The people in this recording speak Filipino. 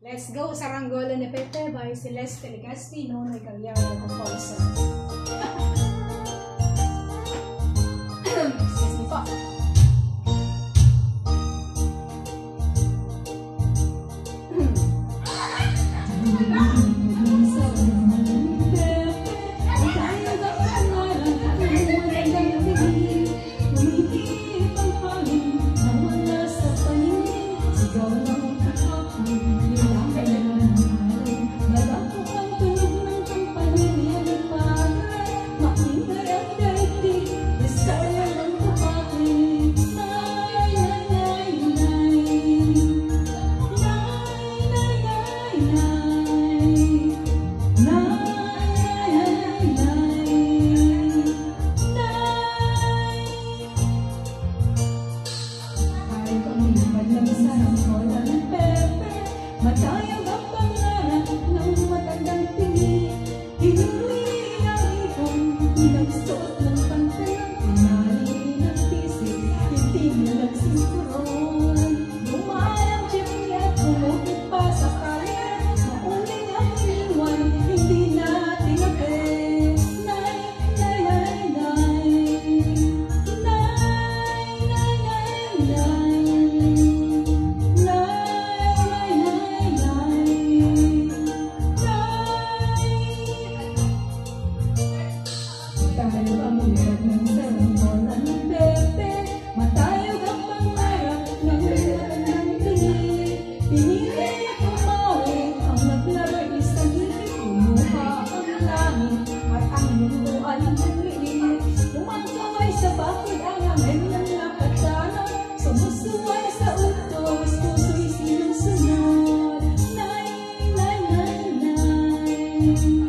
Let's go! Saranggola ni Pepe by Celeste Legazpi, known like Cagliari composer. Excuse me po. Matayang ang pangarap ng matandang tingin. Hinuli ang ipon, pinagsuot ng pantalang, pinali ng tisig, hindi nagsinturon. Dumaan ang jeepney at umukit pa sa kalye. Mauling ang iniwan, hindi na tinabi. Nay, nay, nay, nay. Nay, nay, nay, nay. Dahil pamulad ng saranggola ni Pepe, matayog ang pangarap ng matandang tingin. Pinili at umawi, ang naglaro isang ngiti, kumuha ang langit at ang mundo ay nagliit. Umangkaway sa bakod ang hangin ng nakatana, sumusuway sa utos, puso'y sinusunod. Nay, nay, nay, nay.